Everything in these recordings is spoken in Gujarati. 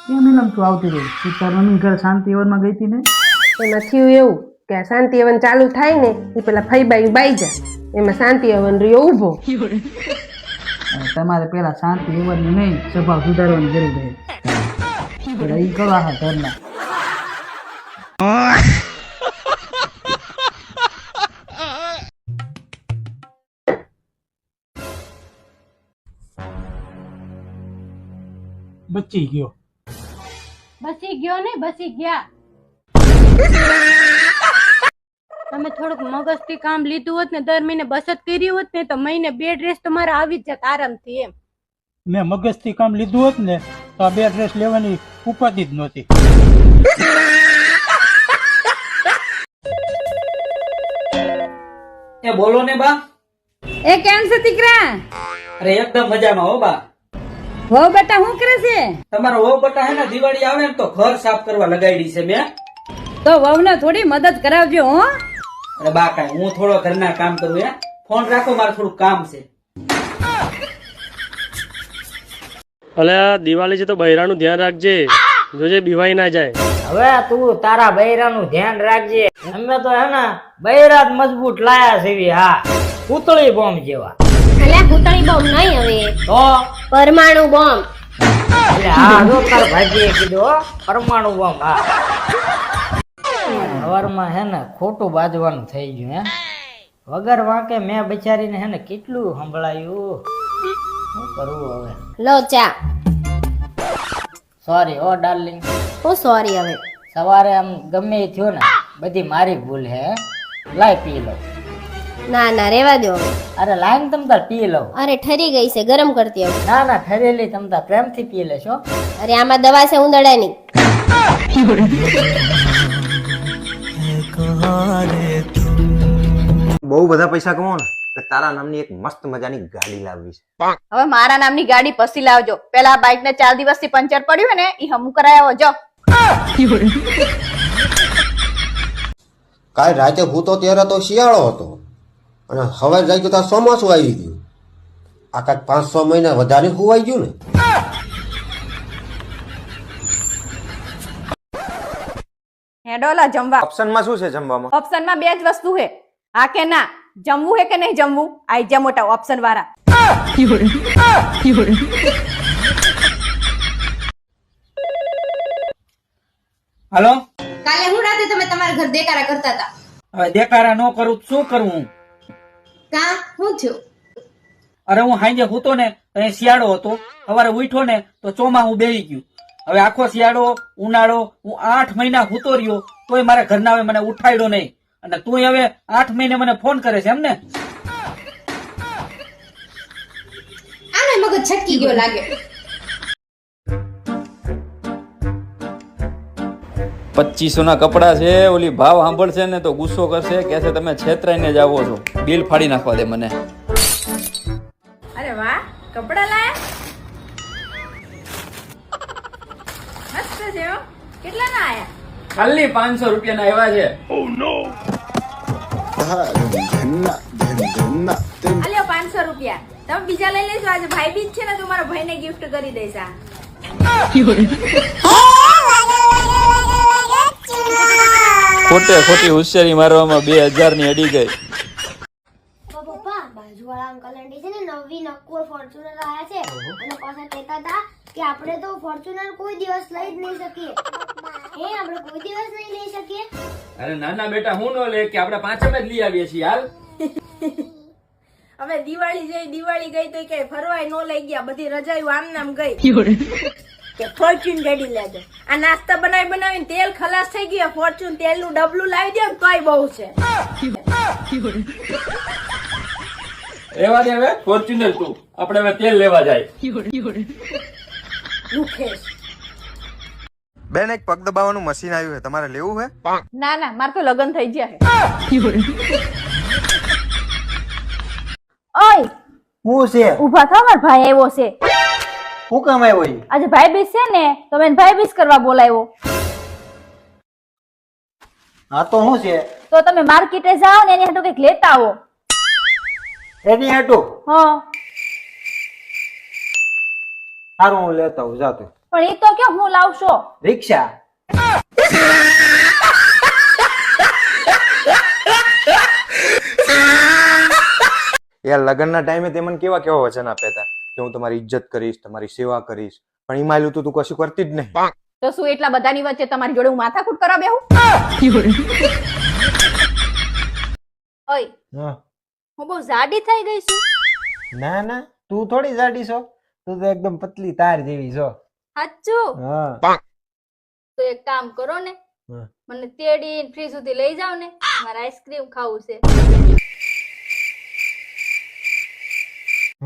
કેમ એમ તું આવતી રહી? તું તાર મમ્મી ઘરે શાંતિ એવનમાં ગઈ હતી ને? તો નથી એવું કે આ શાંતિ હવન ચાલુ થાય ને એ પેલા ફઈબાઈ બાઈ જા એમાં શાંતિ હવન રહ્યો ઊભો. અને તમારે પેલા શાંતિ એવરની નહીં, સ્વભાવ સુધારવાની જરૂર છે. પેલા ઈ કરવા હા ઘરના. બચી ગયો. બસી ગયો ને બસી ગયા. તમે થોડુંક મગજથી કામ લીધું હોત ને દર મહિને બચત કરી હોત ને તો મહિને 2 ડ્રેસ તમારે આવી જ જાત આરામથી એમ. મેં મગજથી કામ લીધું હોત ને તો આ 2 ડ્રેસ લેવાની ઉપાધિ જ નહોતી. એ બોલો ને બા. એ કેમ છે દીકરા? અરે એકદમ મજામાં હો બા. હો બેટા શું કરે છે? તમારો વહુ બટા હે ને દિવાળી આવે ને તો ઘર સાફ કરવા લગાડી છે મેં. તો વહુને થોડી મદદ કરાવજો હો. અરે બા કાંઈ હું થોડો ઘરના કામ કરું હે. ફોન રાખો, મારે થોડું કામ છે. અલે દિવાળી છે તો બૈરાનું ધ્યાન રાખજે, જોજે બીવાઈ ના જાય. હવે તું તારા બૈરાનું ધ્યાન રાખજે. અમે તો હે ને બૈરા જ મજબૂત લાયા છે. હા, પૂતળી બોમ્બ જેવા. અલ્યા ભૂતળી બોમ્બ નહીં હવે તો પરમાણુ બોમ્બ. એટલે હા જો તાર ભાજીએ કીધું હો, પરમાણુ બોમ્બ. હા, સવારમાં હે ને ખોટું બાજવાનું થઈ ગયું હે. વગર વાંકે મેં બિચારીને હે ને કેટલું સંભળાયું. શું કરવું હવે? લો ચા. સોરી ઓ ડાર્લિંગ. હું સોરી હવે. સવારે આમ ગમે એ થયો ને બધી મારી ભૂલ હે. લાય પી લો. ના ના રેવા દો હવે. અરે લાઈન તમતાર પી લો. અરે ઠરી ગઈ છે, ગરમ કરતી હવે. ના ના ઠરેલી તમતાર પ્રેમથી પી લેશો. અરે આમાં દવા છે ઉંદરડાની. બહુ બધા પૈસા કમાવો ને તો તારા નામની એક મસ્ત મજાની ગાડી લાવવી છે. હવે મારા નામની ગાડી પછી લાવજો. પેલા બાઇક ને 4 દિવસથી પંચર પડ્યું ને એ હમું કરાયો જો. કાલ રાતે હું તો ત્યારે તો શિયાળો હતો અને હવે જાય તો ચોમાસું આવી ગયું. આ કાંઈક 5-6 મહિના વધારે ખુવાઈ ગયું ને. હેડોલા જમવા. ઓપ્શનમાં શું છે જમવામાં? ઓપ્શનમાં 2 જ વસ્તુ છે, હા કે ના. જમવું હે કે નહીં જમવું? આઈ જા મોટા ઓપ્શન વાળા. હાલો. કાલે હું રાતે તમે તમારા ઘર દેકારા કરતા હતા. હવે દેકારા ન કરું તો શું કરવું? કા હું થયું? અરે હું હાંજે હૂતો ને તો એ શિયાળો હતો, સવારે ઉઠ્યો ને તો ચોમાસું બેહી ગયું. હવે આખો શિયાળો ઉનાળો હું 8 મહિના હૂતો રહ્યો તોય મારા ઘરના હવે મને ઉઠાડ્યો નહીં. અને તું હવે 8 મહિને મને ફોન કરે છે એમ ને? આને મગજ છટકી ગયો લાગે. 2500 ના કપડા છે, ઓલી ભાવ સાંભળશે ને તો ગુસ્સો કરશે, કે છે તમે છેતરાઈને જ આવો છો, બિલ ફાડી નાખવા દે મને. અરે વાહ, કપડા લાયા મસ્ત છે હો. કેટલા ના આયા? ખાલી 500 રૂપિયાના આવ્યા છે. અલ્યો 500 રૂપિયા તમે બીજા લઈ લેજો. આજે ભાઈ બીજ છે ને તો મારા ભાઈને ગિફ્ટ કરી દઈશ. ખોટે ખોટી હોશિયારી મારવામાં 2000 ની અડી ગઈ. પપ્પા બાજુવાળા અંકલ આંટી છે ને નવી નક્કોર ફોર્ચ્યુનર આયા છે અને પાછા કહેતા હતા કે આપણે તો ફોર્ચ્યુનર કોઈ દિવસ લઈ જ નહીં શકીએ. આપણે કોઈ દિવસ નહીં લઈ શકીએ. અરે નાના બેટા હું ન લે કે આપણે 5 જ લઈ આવીએ છીએ હાલ. હવે દિવાળી ગઈ તો કઈ ફરવાય નો લઈ ગયા, બધી રજાયું આમ નામ ગઈ કે ફોર્ચ્યુન ગાડી લેજો. આ નાસ્તા બનાવીને તેલ ખલાસ થઈ ગયું, ફોર્ચ્યુન તેલનું ડબલું લાવી દે ને તોય બહુ છે. રેવા દે હવે ફોર્ચ્યુનર તું, આપણે હવે તેલ લેવા જાય. બેન એક પગ દબાવવાનું મશીન આવ્યું છે, તમારે લેવું છે? ના ના મારે તો લગ્ન થઈ ગયા છે. ઓય હું છે? ઉભા થા, મારો ભાઈ આવ્યો છે. હું કામ આવ્યો? આજે ભાઈ બીજ છે ને તો મેં ભાઈ બીજ કરવા બોલાવ્યો. હા તો શું છે? તો તમે માર્કેટે જાઓ ને એની હાટુ કઈક લેતા આવો. એની હાટુ? હા સારું હું લેતા આવું જાતો. પણ એ તો કે હું લાવશો રિક્ષા. યાર લગ્નના ટાઈમે તે મને કેવા કેવા વચન આપ્યા હતા કે હું તમારી ઇજ્જત કરીશ, તમારી સેવા કરીશ, પણ ઈમાયલું તું કશું કરતી જ નહીં. તો શું એટલા બધાની વચ્ચે તમારી જોડે હું માથાકૂટ કરવા બેહું? ઓય હા. હું બહુ જાડી થઈ ગઈ છું. ના ના, તું થોડી જાડી છો, તું તો એકદમ પતલી તાર જેવી છો. સાચું? હા. તો એક કામ કરો ને, હા. મને તેડીને ફ્રી સુધી લઈ જાવ ને, મારે આઈસ્ક્રીમ ખાવું છે.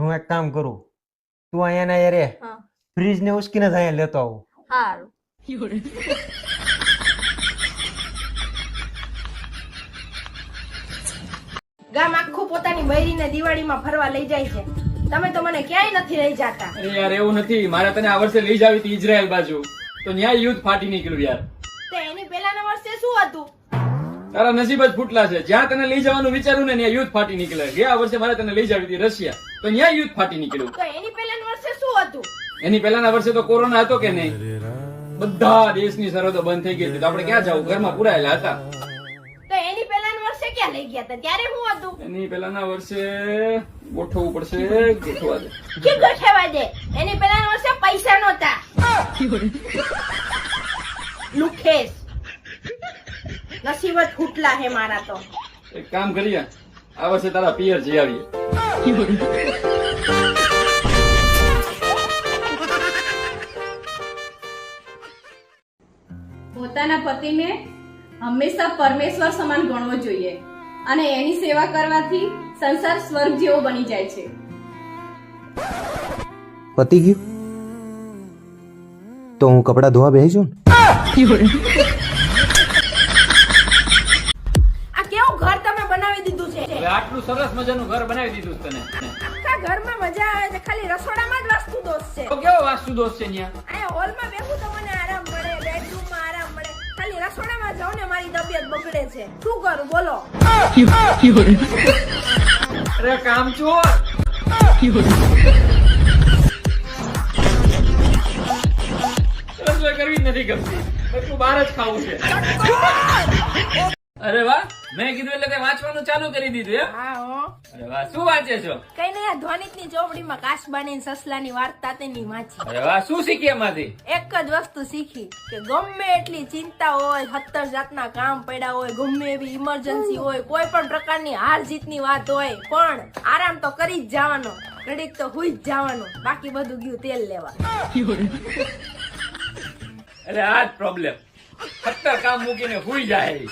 હું એક કામ કરું, તું અહીંયા ના રે, હા. ફ્રીજ ને ઉસકીને જ અહીંયા લેતો આવું. હારું. ગામ આખું પોતાની બૈરીને દિવાળીમાં ફરવા લઈ જાય છે. તમે તો મને ક્યાંય નથી લઈ જાતા. અરે યાર એવું નથી, મારે તને આ વર્ષે લઈ જાવી હતી ઇઝરાયલ બાજુ, તો ન્યાય યુદ્ધ ફાટી નીકળ્યું યાર. તો એની પહેલાના વર્ષે શું હતું? તારા નસીબ જ ફૂટલા છે, જ્યાં તને લઈ જવાનું વિચારું ને ત્યાં યુદ્ધ ફાટી નીકળે. ગયા વર્ષે મારે તને લઈ જાવી હતી રશિયા, તો ન્યાય યુદ્ધ ફાટી નીકળ્યું. તો એની પહેલાના વર્ષે શું હતું? એની પહેલાના વર્ષે તો કોરોના હતો કે નહીં, બધા દેશની સરહદો બંધ થઈ ગઈ હતી, તો આપણે ક્યાં જવું, ઘરમાં પુરાયેલા હતા. તો એની પહેલાના વર્ષે ક્યાં લઈ ગયા હતા? ત્યારે શું હતું? એની પહેલાના વર્ષે ગોઠવવું પડશે, ગોઠવા દે. કે ગઠેવા દે. એની પહેલાના વર્ષે પૈસા નહોતા. લુખેશ નસીબ જ ફૂટલા હે મારા તો. એક કામ કરીએ, આ વર્ષે તારા પિયર જઈ આવીએ. પોતાના પતિને હંમેશા પરમેશ્વર સમાન ગણવો જોઈએ અને એની સેવા કરવાથી સંસાર સ્વર્ગ જેવો બની જાય છે. પતી ગયું તો હું કપડા ધોવા બેસી છું. આ કેવું ઘર તમે બનાવી દીધું છે? હવે આટલું સરસ મજાનું ઘર બનાવી દીધું છે તને. આખા ઘરમાં મજા આવે છે, ખાલી રસોડામાં જ વાસ્તુ દોષ છે. તો કેવો વાસ્તુ દોષ છે ન્યા? અહીંયા હોલમાં બેહું તો મને આરામ મળે, બેડરૂમમાં આરામ મળે, ખાલી રસોડામાં જાઉં ને મારી તબિયત બગડે છે. શું કરું બોલો? અરે કામચોર! રસોઈ કરવી જ નથી ગમતી, બધું બહાર જ ખાવું છે. અરે વાહ, મેં કીધું એટલે તે વાંચવાનું ચાલુ કરી દીધું એમ? હા હો. અરે વાહ, શું વાંચે છો? કઈ નહીં, આ ધ્વનિતની ચોપડીમાં કાચબાની ને સસલાની વાર્તા તેની વાંચી. અરે વાહ, શું શીખી એમાંથી? એક જ વસ્તુ શીખી કે ગમે એટલી ચિંતા હોય, 70 જાતના કામ પડ્યા હોય, ગમે એવી ઇમરજન્સી હોય, કોઈ પણ પ્રકારની હાર જીતની વાત હોય, પણ આરામ તો કરી જ જવાનો, ઘડીક તો હુઈ જ જવાનું, બાકી બધું ગયું તેલ લેવા. અરે આ જ પ્રોબ્લેમ, 70 કામ મૂકીને હુઈ જાય.